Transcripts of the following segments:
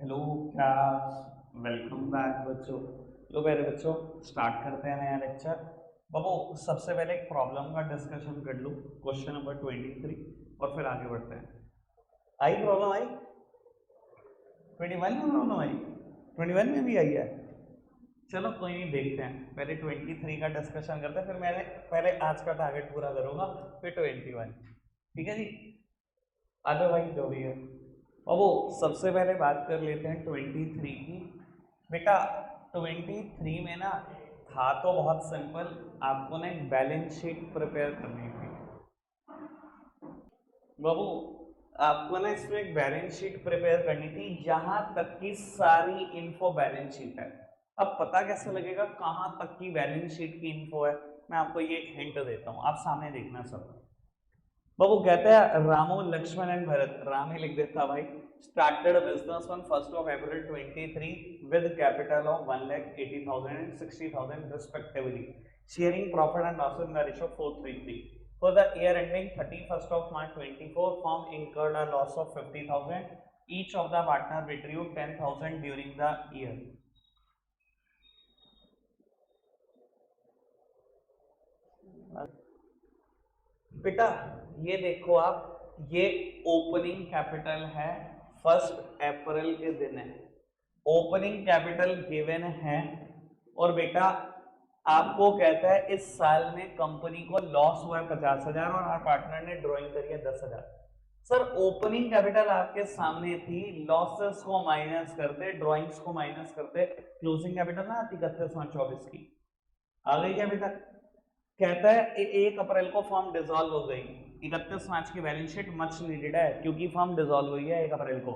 Hello class, welcome back बच्चों। लो मेरे बच्चों, स्टार्ट करते हैं नया लेक्चर। बाबू, सबसे पहले एक प्रॉब्लम का डिस्कशन कर लूँ, क्वेश्चन नंबर 23, और फिर आगे बढ़ते हैं। आई प्रॉब्लम आई? 21 में प्रॉब्लम आई? 21 में भी आई है? चलो कोई नहीं, देखते हैं। पहले 23 का डिस्कशन करते हैं, फिर मैंने पहले आज का टारगेट पूरा करूंगा, फिर 21। ठीक है जी, आ जाओ भाई, जो भी है। और वो सबसे पहले बात कर लेते हैं 23 की। बेटा 23 में ना था तो बहुत सिंपल, आपको ना एक बैलेंस शीट प्रिपेयर करनी थी। बाबू, आपको ना इसमें एक बैलेंस शीट प्रिपेयर करनी थी, जहां तक की सारी इन्फो बैलेंस शीट है। अब पता कैसे लगेगा कहां तक की बैलेंस शीट की इन्फो है? मैं आपको ये एक हिंट देता हूँ, आप सामने देखना सब। बाबू कहते हैं रामू लक्ष्मण एंड भरत, राम ही लिख देता भाई, started business on 1st of April 23 with capital of 1,80,000 and 60,000 respectively, sharing profit and loss in the ratio 4:3. For the year ending 31st of March 24, firm incurred a loss of 50,000. Each of the partner retrieved 10,000 during the year. बेटा ये देखो आप, ये opening capital है, 1 अप्रैल के दिन है, opening capital given है। और बेटा आपको कहता है इस साल में कंपनी को लॉस हुआ है 50,000 और हर पार्टनर ने ड्रॉइंग करी है 10,000। सर ओपनिंग कैपिटल आपके सामने थी, लॉसेस को माइनस करते, ड्रॉइंग्स को माइनस करते, क्लोजिंग कैपिटल ना आती 31/24 की, आ गई क्या बेटा? कहता है 1 अप्रैल को फर्म डिसॉल्व हो गई, 31 मार्च की बैलेंस शीट मच नीडेड है क्योंकि फर्म डिसॉल्व हुई है 1 अप्रैल को।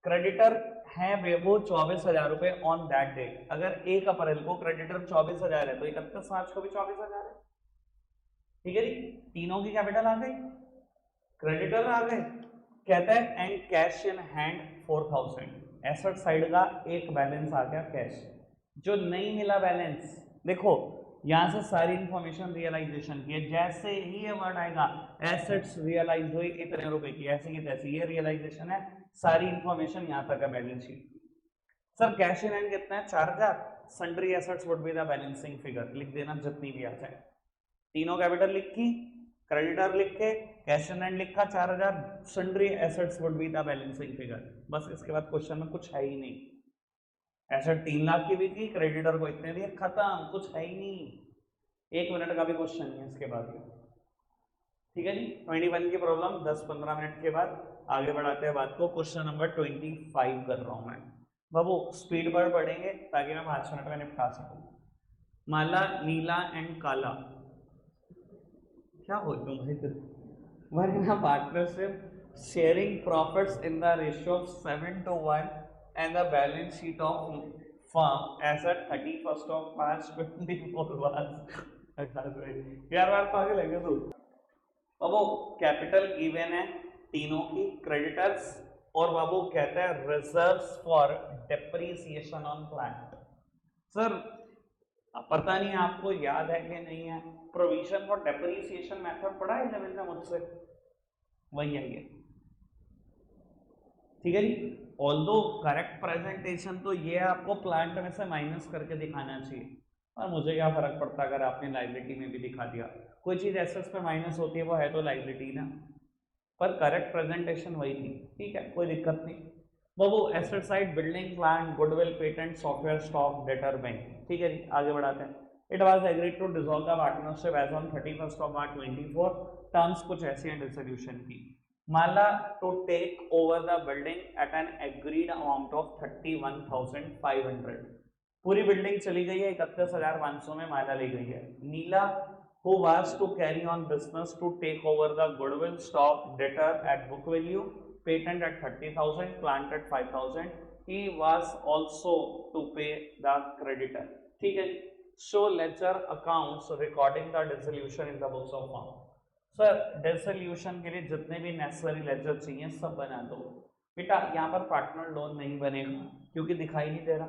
क्रेडिटर है वो 24,000 रुपए ऑन दैट डे। अगर 1 अप्रैल को क्रेडिटर 24,000 है तो 31 मार्च को भी 24,000 है। ठीक है जी, तीनों की कैपिटल आ गई, क्रेडिटर आ गए। कहता है and cash in hand 4,000, asset side का एक बैलेंस आ गया कैश। जो नहीं मिला बैलेंस, देखो यहां से सारी इंफॉर्मेशन रियलाइजेशन की है, जैसे ही ये वर्ड आएगा एसेट्स रियलाइज हुई इतने रुपए की, ऐसी की तैसी, ये रियलाइजेशन है, सारी इंफॉर्मेशन यहां तक है balance sheet. Sir cash in hand कितना है? 4,000। Sundry assets would be the balancing figure, लिख देना जितनी भी आ जाए। तीनों कैपिटल लिखी, क्रेडिटर लिख के, कैश इन हैंड लिखा 4,000, sundry assets would be the balancing figure. बस इसके बाद क्वेश्चन में कुछ है ही नहीं। एसेट 3 लाख की बिकी, क्रेडिटर को इतने दिए, खत्म, कुछ है ही नहीं। 1 मिनट का भी क्वेश्चन नहीं है इसके बाद। ठीक है जी, 21 की प्रॉब्लम 10-15 मिनट के बाद आगे बढ़ाते हैं बात को। क्वेश्चन नंबर 25 कर रहा हूं मैं। बाबू स्पीड पर पढ़ेंगे ताकि मैं 5 मिनट में निपटा सकूं। माला, नीला एंड काला, क्या बोल रहा हूँ भाई फिर, were in a partnership sharing profits in the ratio of 7:1, and the balance sheet of firm as at 31st of March 24 was यार बार पागल है क्या तू? बाबू कैपिटल गिवन है तीनों की, क्रेडिटर्स, और बाबू कहता है reserves for depreciation on plant. Sir अब पता नहीं आपको याद है कि नहीं है, प्रोविजन फॉर डेप्रिसिएशन मेथड पढ़ा है 11th में मुझसे, वही है ये। ठीक है जी, ऑल्दो करेक्ट प्रेजेंटेशन तो ये आपको प्लांट में से माइनस करके दिखाना चाहिए, और मुझे क्या फर्क पड़ता अगर आपने लाइबिलिटी में भी दिखा दिया। कोई चीज एसेट्स पे माइनस होती है वो है तो लाइबिलिटी ना, पर करेक्ट प्रेजेंटेशन वही थी। ठीक है, कोई दिक्कत नहीं। वो asset side building plant goodwill patent software stock debtor bank. ठीक है जी, आगे बढ़ाते हैं। It was agreed to dissolve the partnership as on 31st of March 24। Terms कुछ ऐसी हैं डिसोल्यूशन की। Mala to take over the building at an agreed amount of 31,500। पूरी बिल्डिंग चली गई है, 31,500 में माला ली गई है। नीला who was to carry on business to take over the goodwill stock debtor at book value, patent at 30,000, plant at 5,000. He was also to pay the creditor. ठीक है, show ledger accounts recording the dissolution in the books of firm. Sir dissolution के लिए जितने भी necessary laser चाहिए सब बना दो। बेटा यहाँ पर पार्टनर लोन नहीं बनेगा क्योंकि दिखाई नहीं दे रहा।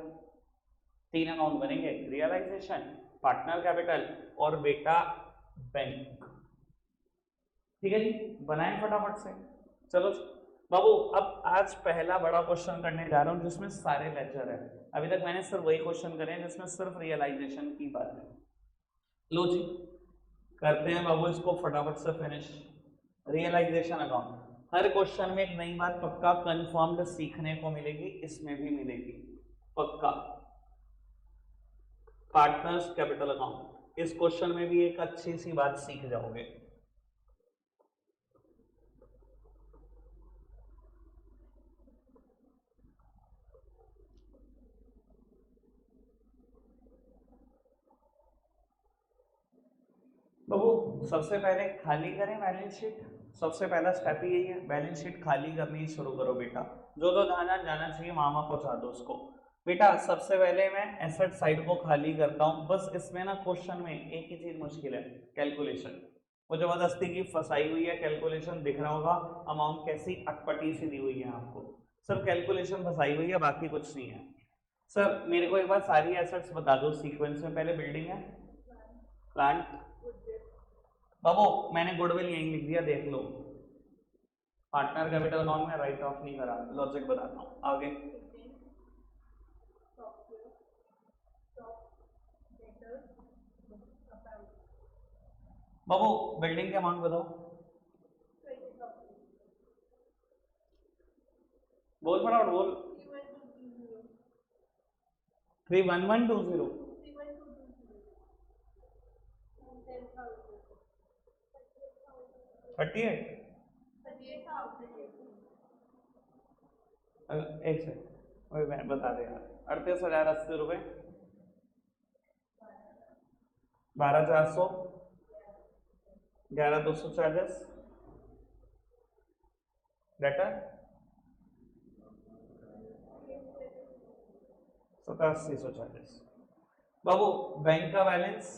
3 अकाउंट बनेंगे, रियलाइजेशन, पार्टनर कैपिटल, और बेटा बैंक। ठीक है जी, बनाएं फटाफट से। चलो बाबू अब आज पहला बड़ा क्वेश्चन करने जा रहा हूं जिसमें सारे लेक्चर है। अभी तक मैंने सिर्फ वही क्वेश्चन करे हैं जिसमें सिर्फ रियलाइजेशन की बात है। लो जी करते हैं बाबू इसको फटाफट से फिनिश। रियलाइजेशन अकाउंट हर क्वेश्चन में एक नई बात पक्का कंफर्म्ड सीखने को मिलेगी, इसमें भी मिलेगी पक्का। पार्टनर्स कैपिटल अकाउंट इस क्वेश्चन में भी एक अच्छी सी बात सीख जाओगे। बाबू सबसे पहले खाली करें बैलेंस शीट। सबसे पहला स्टेप ही यही है, बैलेंस शीट खाली करनी शुरू करो बेटा। जो जो जाना जाना चाहिए मामा पहुंचा दो उसको। बेटा सबसे पहले मैं एसेट साइड को खाली करता हूं। बस इसमें ना क्वेश्चन में एक ही चीज मुश्किल है, कैलकुलेशन। वो जबरदस्ती की फंसाई हुई है कैलकुलेशन, दिख रहा होगा अमाउंट कैसी अटपटी सी दी हुई है आपको। सिर्फ कैलकुलेशन फंसाई हुई है, बाकी कुछ नहीं है। सर मेरे को एक बार सारी एसेट्स बता दो सीक्वेंस में। पहले बिल्डिंग है, प्लांट। बाबू मैंने गुडविल यहीं लिख दिया, देख लो। पार्टनर कैपिटल अकाउंट में राइट ऑफ नहीं करा, लॉजिक बताता हूँ आगे। बाबू बिल्डिंग के अमाउंट बताओ, बोल फटाफट बोल। 31120 38 एक सेकंड मैं बता दे यार। 38,080 रुपये, 12,400, 11,240 डेटा 87,140। बाबू बैंक का बैलेंस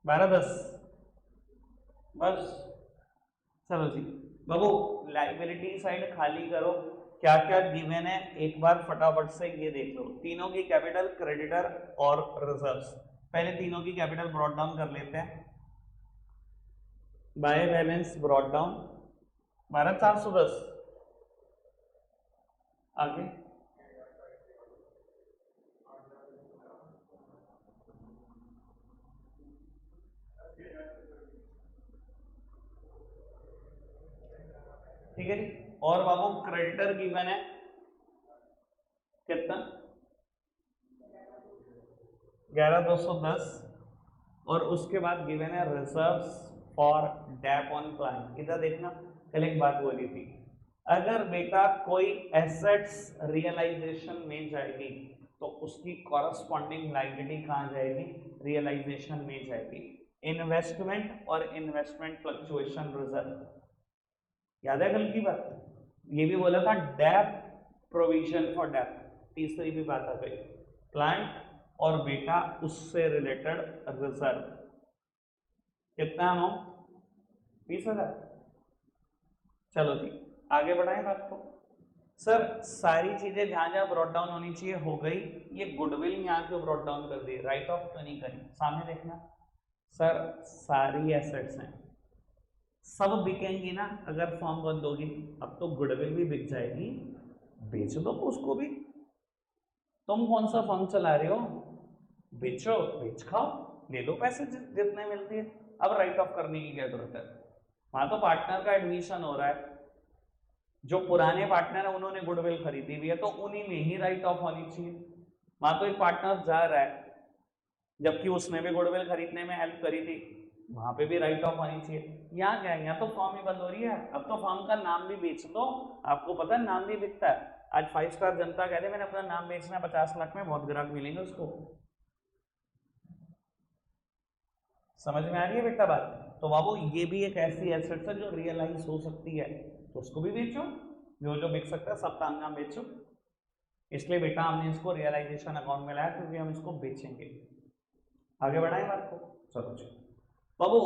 12,10 बस। चलो जी बाबू लाइबिलिटी साइड खाली करो। क्या क्या गिवन है एक बार फटाफट से ये देख लो। तीनों की कैपिटल, क्रेडिटर और रिजर्व्स। पहले तीनों की कैपिटल ब्रॉट डाउन कर लेते हैं। By balance brought down 12,410। आगे ठीक है जी। और बाबू क्रेडिटर गिवन है कितना, 11,210। और उसके बाद गिवन है reserves for dep on plan. इधर देखना, कल एक बात बोली थी, अगर बेटा कोई एसेट्स रियलाइजेशन में जाएगी तो उसकी कॉरस्पॉन्डिंग लायबिलिटी कहाँ जाएगी, रियलाइजेशन में जाएगी। इन्वेस्टमेंट और इन्वेस्टमेंट फ्लक्चुएशन रिजर्व, याद है कल की बात। ये भी बोला था डेप प्रोविजन फॉर डेप। तीसरी भी बात आ गई, प्लांट और बेटा उससे रिलेटेड रिजर्व। कितना अमाउंट, 20,000। चलो जी आगे बढ़ाएं बात को। सर सारी चीजें जहां जहां ब्रॉट डाउन होनी चाहिए हो गई। ये गुडविल यहाँ क्यों ब्रॉट डाउन कर दी, राइट ऑफ तो नहीं करी। सामने देखना सर सारी एसेट्स हैं, सब बिकेंगी ना अगर फॉर्म बंद होगी। अब तो गुडविल भी बिक जाएगी, बेच दो उसको भी। तुम कौन सा फर्म चला रहे हो, बेचो, बेच खाओ, ले लो पैसे जितने मिलती है। अब राइट ऑफ करने की क्या जरूरत है। वहां तो पार्टनर का एडमिशन हो रहा है, जो पुराने पार्टनर है उन्होंने गुडविल खरीदी हुई है तो उन्हीं में ही राइट ऑफ होनी चाहिए। वहां तो एक पार्टनर जा रहा है जबकि उसने भी गुडविल खरीदने में हेल्प करी थी, वहां पे भी राइट ऑफ होनी चाहिए। यहाँ क्या है, यहाँ तो फॉर्म ही बंद हो रही है। अब तो फॉर्म का नाम भी बेच दो, आपको पता है नाम भी बिकता है। आज 5 स्टार जनता कहते मैंने अपना नाम बेचना 50 लाख में, बहुत ग्राहक मिलेंगे उसको। समझ में आ रही है बेटा बात। तो बाबू ये भी एक ऐसी एसेट है जो रियलाइज हो सकती है, तो उसको भी बेचो। जो जो बिक सकता है सब काम नाम बेचो। इसलिए बेटा हमने इसको रियलाइजेशन अकाउंट में लाया क्योंकि हम इसको बेचेंगे। आगे बढ़ाएं बात को, चलो जी बाबू।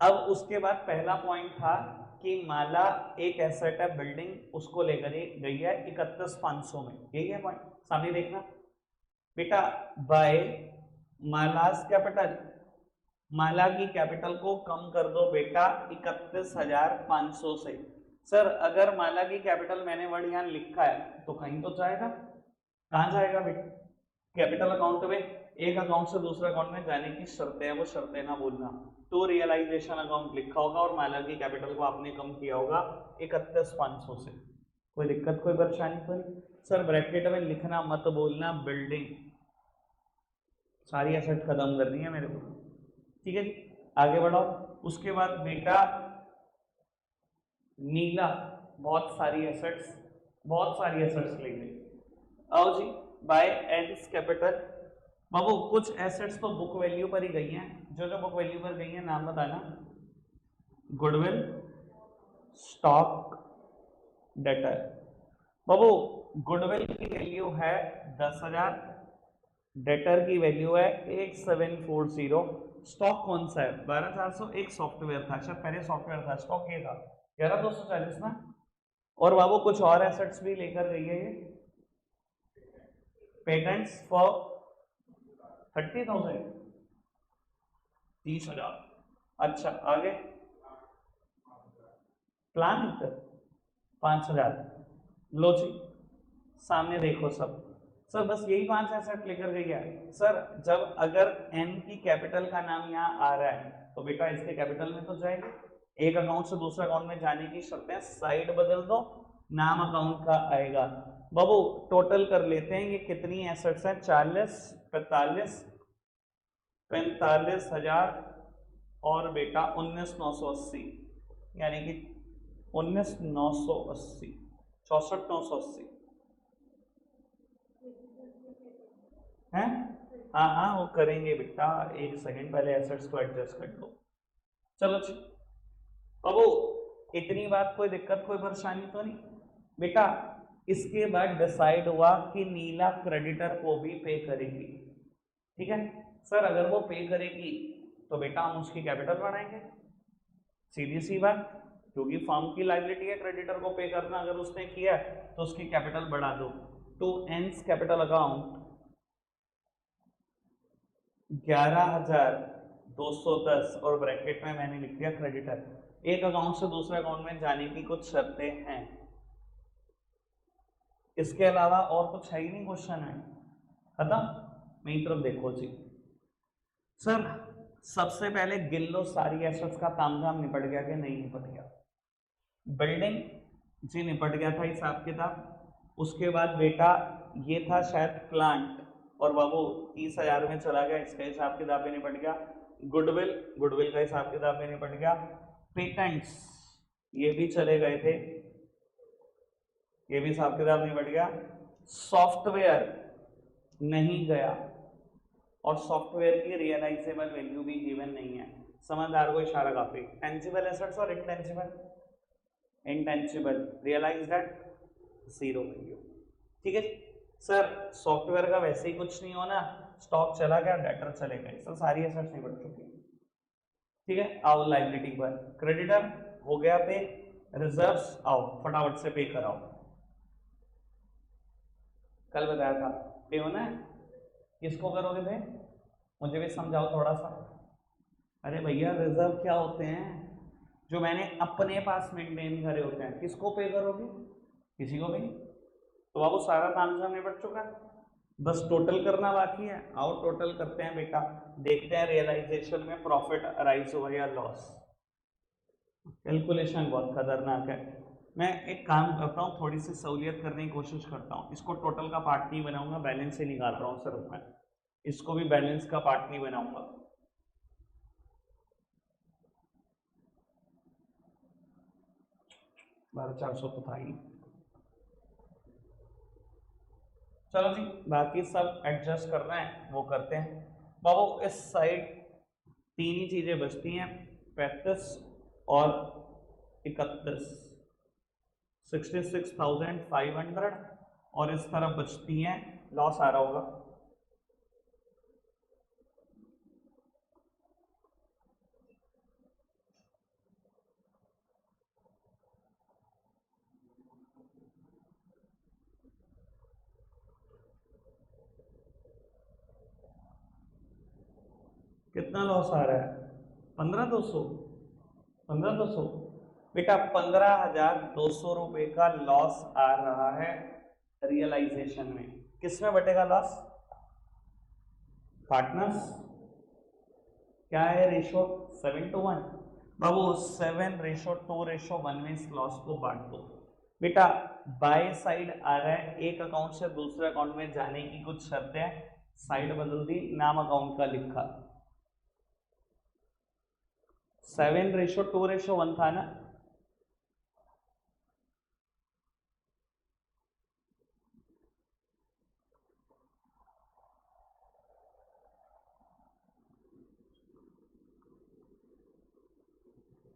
अब उसके बाद पहला पॉइंट था कि माला एक एसेट है बिल्डिंग, उसको लेकर गई है 31,500 में। यही है पॉइंट, सामने देखना बेटा। बाय मालास कैपिटल माला की कैपिटल को कम कर दो बेटा 31,500 से। सर अगर माला की कैपिटल मैंने वर्ड यहाँ लिखा है तो कहीं तो जाएगा, कहाँ जाएगा बेटा? कैपिटल अकाउंट में एक अकाउंट से दूसरे अकाउंट में जाने की शर्तें है, वो शर्तें ना भूलना। तो रियलाइजेशन अकाउंट लिखा होगा और माला की कैपिटल को आपने कम किया होगा 31,500 से। कोई दिक्कत कोई परेशानी तो नहीं? सर ब्रैकेट में लिखना मत बोलना बिल्डिंग, सारी एसेट खत्म करनी है मेरे को, ठीक है जी। आगे बढ़ाओ। उसके बाद बेटा नीला बहुत सारी एसेट्स लेंगे। आओ जी, बाय एंड्स कैपिटल। बाबू कुछ एसेट्स तो बुक वैल्यू पर ही गई हैं, जो जो बुक वैल्यू पर गई हैं नाम बताना। Goodwill, stock, debtor. बाबू गुडविल की वैल्यू है 10,000, डेटर की वैल्यू है 1740। स्टॉक कौन सा है? 12,400। एक सॉफ्टवेयर था, शायद पहले सॉफ्टवेयर था, स्टॉक ये था 11,240 ना। और बाबू कुछ और एसेट्स भी लेकर गई है ये, पेटेंट्स फॉर 30,000, 30,000। अच्छा आगे, प्लान 5,000। लो जी सामने देखो सब। सर बस यही 5 एसेट लेकर गई है। सर जब अगर एन की कैपिटल का नाम यहाँ आ रहा है तो बेटा इसके कैपिटल में तो जाएगी। एक अकाउंट से दूसरे अकाउंट में जाने की शर्तें, साइड बदल दो, नाम अकाउंट का आएगा। बाबू टोटल कर लेते हैं ये कितनी एसेट्स हैं, 40, 45, 45,000 और बेटा 19,980, यानी कि 19,980, 64,980 है। हाँ हाँ वो करेंगे बेटा, एक सेकंड पहले एसेट्स को एडजस्ट कर दो। चलो जी बाबू इतनी बात, कोई दिक्कत कोई परेशानी तो नहीं बेटा? इसके बाद डिसाइड हुआ कि नीला क्रेडिटर को भी पे करेगी, ठीक है। सर अगर वो पे करेगी तो बेटा हम उसकी कैपिटल बढ़ाएंगे, सीधी सी बात, क्योंकि फर्म की लायबिलिटी है क्रेडिटर को पे करना, अगर उसने किया तो उसकी कैपिटल बढ़ा दो। तो एंड्स कैपिटल अकाउंट 11,210 और ब्रैकेट में मैंने लिख दिया क्रेडिटर। एक अकाउंट से दूसरे अकाउंट में जाने की कुछ शर्तें हैं, इसके अलावा और कुछ है ही नहीं क्वेश्चन में, खत्म। मेरी तरफ देखो जी। सर सबसे पहले गिन लो सारी एसेट्स का तामझाम निपट गया कि नहीं निपट गया? बिल्डिंग जी निपट गया था हिसाब किताब। उसके बाद बेटा ये था शायद प्लांट, और बाबू 30,000 में चला गया, इसका हिसाब किताब भी निपट गया। गुडविल का हिसाब किताब भी निपट गया। पेटेंट्स ये भी चले गए थे, ये भी हिसाब किताब निपट गया। सॉफ्टवेयर नहीं गया, और सॉफ्टवेयर की रियलाइजेबल वैल्यू भी गिवन नहीं है। समझदार को इशारा काफी। टेंजिबल एसेट्स और इंटेंजिबल रियलाइज दैट 0 वैल्यू, ठीक है सर। सॉफ्टवेयर का वैसे ही कुछ नहीं होना, स्टॉक चला गया, डेटर चले गए, सर सारी एसेट्स नहीं बढ़ चुकी, ठीक है। आओ लाइबिलिटी पर, क्रेडिटर हो गया पे, रिजर्व्स आओ फटाफट से पे कराओ। कल बताया था पे होना है, किसको करोगे पे? मुझे भी समझाओ थोड़ा सा। अरे भैया रिजर्व क्या होते हैं? जो मैंने अपने पास मेंटेन करे होते हैं, किसको पे करोगे? किसी को भी नहीं। तो बाबू सारा तामझाम निपट चुका है, बस टोटल करना बाकी है। आओ टोटल करते हैं बेटा, देखते हैं रियलाइजेशन में प्रॉफिट अराइज हुआ या लॉस। कैलकुलेशन बहुत खतरनाक है। मैं एक काम करता हूँ, थोड़ी सी सहूलियत करने की कोशिश करता हूँ, इसको टोटल का पार्ट नहीं बनाऊंगा, बैलेंस से निकाल रहा हूँ सर मैं, इसको भी बैलेंस का पार्ट नहीं बनाऊंगा। 12,400 तो था ही। चलो जी बाकी सब एडजस्ट करना है वो करते हैं। बाबू इस साइड 3 ही चीजें बचती हैं, 35 और 31, 66,500, और इस तरफ बचती हैं, लॉस आ रहा होगा, कितना लॉस आ रहा है? 15,200। 15,200 बेटा, 15,200 रुपए का लॉस आ रहा है रियलाइजेशन में। किसमें बटेगा लॉस? पार्टनर्स। क्या है रेशो? 7:1। बाबू 7:2:1 में इस लॉस को बांट दो। बेटा बाय साइड आ रहा है, एक अकाउंट से दूसरे अकाउंट में जाने की कुछ शर्तें हैं, साइड बदल दी, नाम अकाउंट का लिखा। 7:2:1 था ना?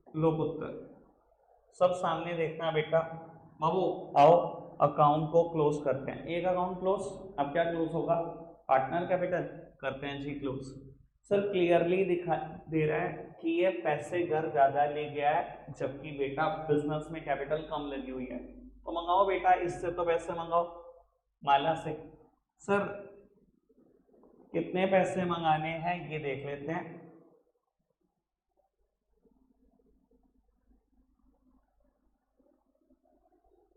लो पुत्र, सब सामने देखना बेटा। बाबू आओ अकाउंट को क्लोज करते हैं। एक अकाउंट क्लोज, अब क्या क्लोज होगा? Partner capital. करते हैं जी क्लोज। सर क्लियरली दिखा दे रहा है कि ये पैसे घर ज्यादा ले गया है, जबकि बेटा बिजनेस में कैपिटल कम लगी हुई है। तो मंगाओ बेटा, इससे तो पैसे मंगाओ, माला से। सर कितने पैसे मंगाने हैं ये देख लेते हैं।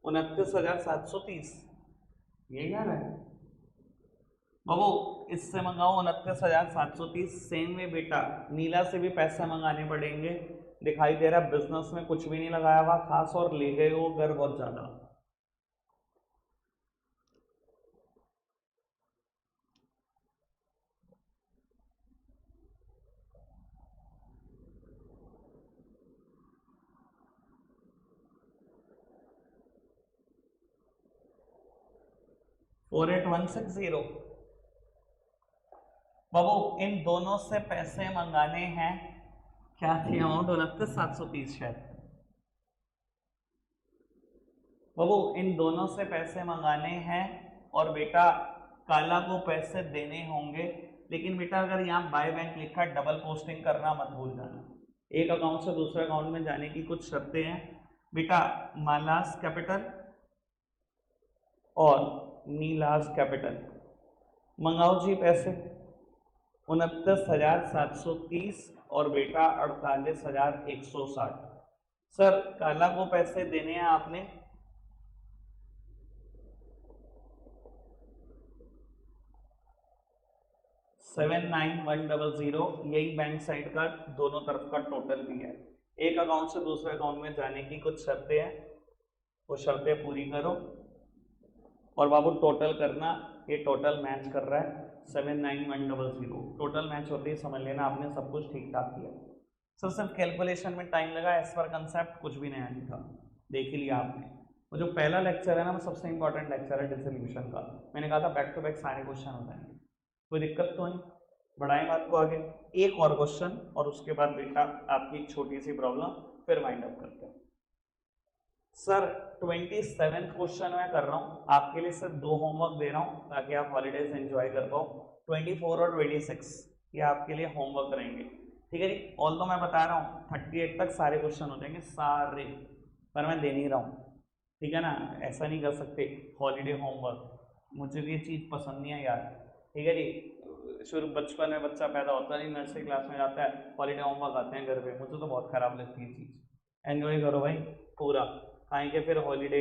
29,730, यही आ रहा है बाबू। इससे मंगाओ 29,730। सेम में बेटा नीला से भी पैसे मंगाने पड़ेंगे। दिखाई दे रहा है बिजनेस में कुछ भी नहीं लगाया हुआ खास, और ले गए वो घर बहुत ज्यादा। Four eight one six zero. बाबू इन दोनों से पैसे मंगाने हैं, क्या थी अमाउंट? 29,730 शायद। बाबू इन दोनों से पैसे मंगाने हैं और बेटा काला को पैसे देने होंगे। लेकिन बेटा अगर यहाँ बाय बैंक लिखा है, डबल पोस्टिंग करना मत भूल जाना। एक अकाउंट से दूसरे अकाउंट में जाने की कुछ शर्तें हैं बेटा। मालास कैपिटल और नीलास कैपिटल, मंगाओ जी पैसे। 29,730 और बेटा 48,160। सर काला को पैसे देने हैं आपने। Seven nine one double zero, यही बैंक साइड का दोनों तरफ का टोटल भी है। एक अकाउंट से दूसरे अकाउंट में जाने की कुछ शर्तें हैं, वो शर्तें पूरी करो और बाबू टोटल करना। ये टोटल मैच कर रहा है 79100, टोटल मैच होती है, समझ लेना आपने सब कुछ ठीक ठाक किया। सर सिर्फ कैलकुलेशन में टाइम लगा, एज पर कंसेप्ट कुछ भी नया नहीं था, देख ही लिया आपने। वो जो पहला लेक्चर है ना, वो सबसे इंपॉर्टेंट लेक्चर है डिसोल्यूशन का। मैंने कहा था बैक टू बैक सारे क्वेश्चन हो जाएंगे, कोई दिक्कत तो नहीं। बढ़ाएं बात को आगे, एक और क्वेश्चन और उसके बाद बेटा आपकी एक छोटी सी प्रॉब्लम, फिर वाइंड अप करते हैं। सर 27 क्वेश्चन मैं कर रहा हूँ आपके लिए, सिर्फ 2 होमवर्क दे रहा हूँ ताकि आप हॉलीडेज एंजॉय कर पाओ। 24 और 26 ये आपके लिए होमवर्क रहेंगे, ठीक है जी। ऑल तो मैं बता रहा हूँ 38 तक सारे क्वेश्चन हो जाएंगे सारे, पर मैं दे नहीं रहा हूँ, ठीक है ना। ऐसा नहीं कर सकते हॉलीडे होमवर्क, मुझे भी ये चीज़ पसंद नहीं है यार, ठीक है जी। शुरू बचपन में बच्चा पैदा होता नहीं, नर्सरी क्लास में जाता है, हॉलीडे होमवर्क आते हैं घर पे, मुझे तो बहुत ख़राब लगती है चीज़। एंजॉय करो भाई पूरा, खाएंगे फिर हॉलीडे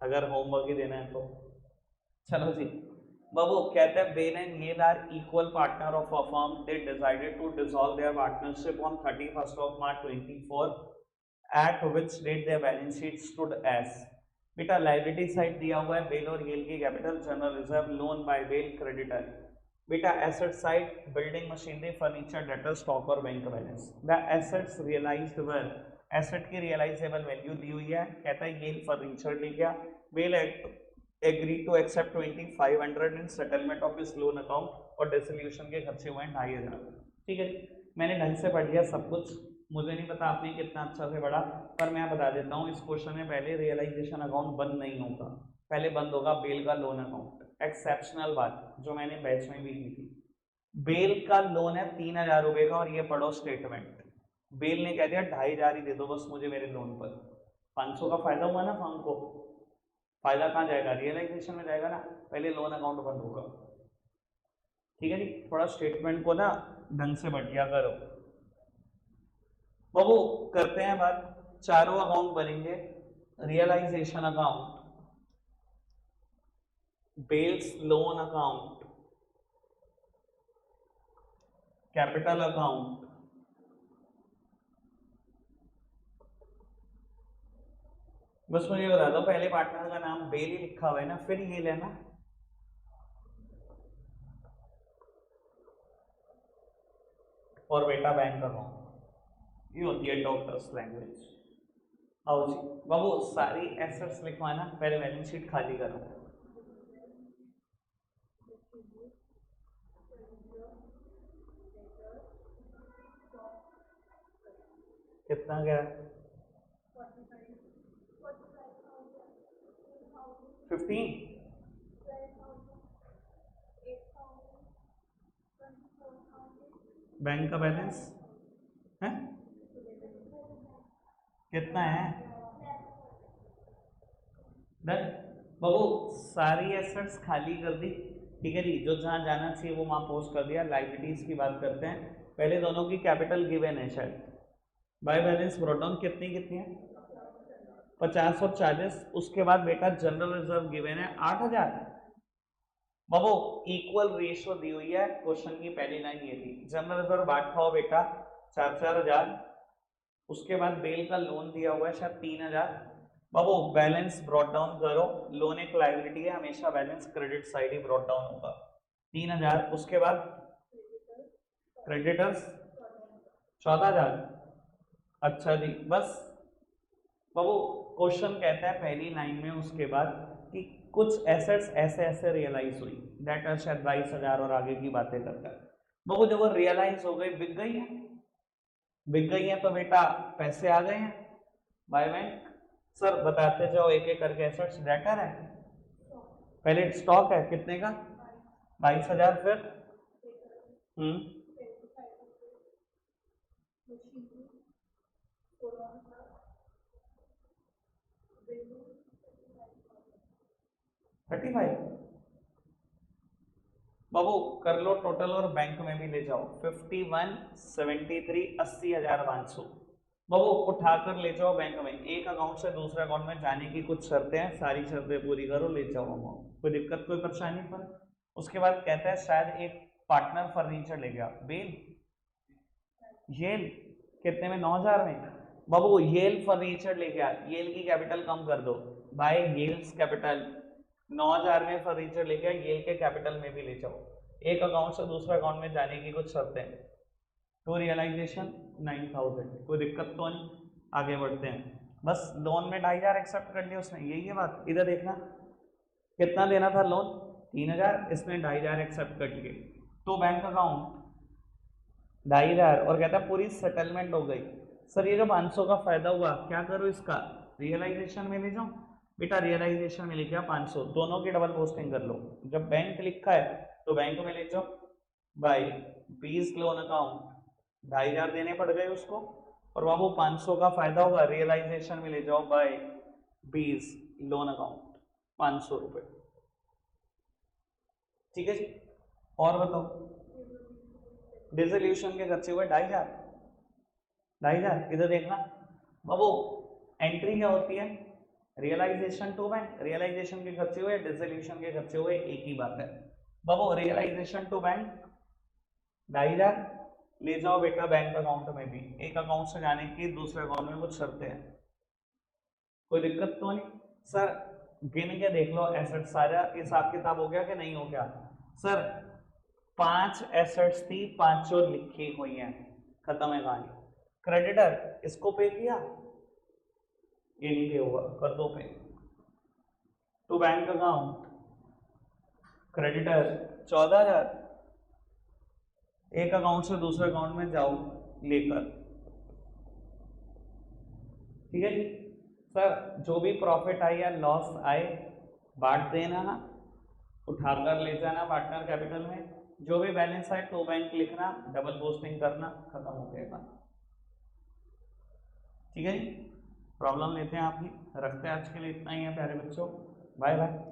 अगर होमवर्क ही देना है तो। चलो जी बाबू, कहते हैं Ben and Yale are equal partner of a firm, they decided to dissolve their partnership on 31st of March 24, at which date their balance sheet stood as। बेटा लाइबिलिटी साइड दिया हुआ है बेल और येल की capital, general reserve, loan by Bell, creditor. बेटा asset side building machinery furniture debtor stock और bank balance. The assets realised were, asset की realisable value दी हुई है, कहता है येल फर्नीचर ले गया, Bell agree to accept 2500 in settlement of इस लोन अकाउंट, और डिसोल्यूशन के खर्चे हुए हैं 2500। ठीक है, मैंने ढंग से पढ़ लिया सब कुछ, मुझे नहीं पता आपने कितना अच्छा से पढ़ा, पर मैं बता देता हूँ इस क्वेश्चन में पहले रियलाइजेशन अकाउंट बंद नहीं होगा, पहले बंद होगा बेल का लोन अकाउंट। एक्सेप्शनल बात जो मैंने बैच में भी की थी, बेल का लोन है 3,000 रुपए का, और ये पढ़ो स्टेटमेंट, बेल ने कह दिया 2,500 ही दे दो बस मुझे मेरे लोन पर, 500 का फायदा हुआ ना फर्म को, फायदा कहाँ जाएगा? रियलाइजेशन में जाएगा ना, पहले लोन अकाउंट बंद होगा। ठीक है जी, थोड़ा स्टेटमेंट को ना ढंग से बढ़िया करो। बाबू करते हैं बात, चारों अकाउंट बनेंगे, realisation account, Bell's loan account, capital account, बस मुझे बता दो पहले पार्टनर का नाम बेल ही लिखा हुआ है ना, फिर ये लेना, और बेटा बैंक अकाउंट। ये होती है डॉक्टर्स लैंग्वेज। आओ जी बाबू सारी एसेट्स लिखवाना, पहले बैलेंस शीट खाली करो। कितना गया? 15। बैंक का बैलेंस है कितना है? डन बाबू, सारी एसेट्स खाली कर दी, ठीक है जी, जो जहां जाना चाहिए वो वहां पोस्ट कर दिया। लाइबिलिटीज की बात करते हैं, पहले दोनों की कैपिटल गिवन है शायद, बाय बैलेंस ब्रॉट डाउन कितनी कितनी है? 50 और 40। उसके बाद बेटा जनरल रिजर्व गिवन है 8000। बाबू इक्वल रेशियो दी हुई है, क्वेश्चन की पहली लाइन ये थी, जनरल रिजर्व बांट खाओ बेटा 4-4 हजार। उसके बाद बेल का लोन दिया हुआ है शायद 3000। बाबू बैलेंस ब्रॉट डाउन करो, लोन एक लायबिलिटी है, हमेशा balance credit side he brought down होगा 3000। उसके बाद क्रेडिटर्स 14,000। अच्छा जी बस। बाबू क्वेश्चन कहता है पहली लाइन में उसके बाद कि कुछ एसेट्स ऐसे ऐसे रियलाइज हुई, दैट आर शायद 22,000 और आगे की बातें करता है। बाबू जब वो रियलाइज हो गई, बिक गई है, बिक गई है तो बेटा पैसे आ गए हैं बाय बैंक। सर बताते जाओ एक एक करके एसेट्स, डेटर है, पहले स्टॉक है कितने का? 22,000। फिर हम्म 35। बाबू कर लो टोटल और बैंक में भी ले जाओ, 51, 73, 80,500। बाबू उठाकर ले जाओ बैंक में, एक अकाउंट से दूसरे अकाउंट में जाने की कुछ शर्तें हैं, सारी शर्तें पूरी करो, ले जाओ अमाउंट, कोई दिक्कत कोई परेशानी पर। उसके बाद कहता है शायद एक पार्टनर फर्नीचर ले गया, बेल येल कितने में? 9,000 में। बाबू येल फर्नीचर ले गया, येल की कैपिटल कम कर दो, बाय येल्स कैपिटल 9,000 में फर्नीचर ले गया, येल के कैपिटल में भी ले जाओ। एक अकाउंट से दूसरे अकाउंट में जाने की कुछ शर्तें, तो रियलाइजेशन 9,000, कोई दिक्कत तो नहीं, आगे बढ़ते हैं। बस लोन में 2,500 एक्सेप्ट कर लिया उसने, यही है बात। इधर देखना कितना देना था लोन, 3,000, इसने 2,500 एक्सेप्ट कर लिए, तो बैंक अकाउंट 2,500, और कहता है पूरी सेटलमेंट हो गई। सर ये जो 500 का फायदा हुआ क्या करो इसका? रियलाइजेशन में ले जाओ बेटा, रियलाइजेशन में लिखा 500, दोनों की डबल पोस्टिंग कर लो। जब बैंक लिखा है तो बैंक में ले जाओ, बाई 20 लोन अकाउंट 2,500 देने पड़ गए उसको, और बाबू 500 का फायदा होगा, रियलाइजेशन में ले जाओ बाय 20 लोन अकाउंट 500 रुपए। ठीक है जी, और बताओ। डिसोल्यूशन के खर्चे हुए 2,500, 2,500। इधर देखना बाबू, एंट्री क्या होती है? रियलाइजेशन टू बैंक, रियलाइजेशन के खर्चे हुए, डिसोल्यूशन के खर्चे हुए, एक ही बात है। बाबू रियलाइजेशन टू बैंक 2,500 ले जाओ बेटा बैंक अकाउंट में भी, एक अकाउंट से जाने की दूसरे अकाउंट में कुछ शर्तें हैं, कोई दिक्कत तो नहीं। सर गिन के देख लो एसेट, सारा हिसाब किताब हो गया कि नहीं हो गया? सर 5 एसेट्स थी, 5 लिखी हुई हैं, खत्म है कहानी। क्रेडिटर इसको पे किया, ये नहीं पे हुआ, कर दो पे। टू बैंक अकाउंट क्रेडिटर 14,000, एक अकाउंट से दूसरे अकाउंट में जाओ लेकर, ठीक है जी। सर जो भी प्रॉफिट आए या लॉस आए बांट देना, उठाकर ले जाना पार्टनर कैपिटल में, जो भी बैलेंस आए टू बैंक लिखना, डबल पोस्टिंग करना, खत्म हो गया। ठीक है जी, प्रॉब्लम लेते हैं आपकी, रखते हैं आज के लिए इतना ही है प्यारे बच्चों, बाय बाय।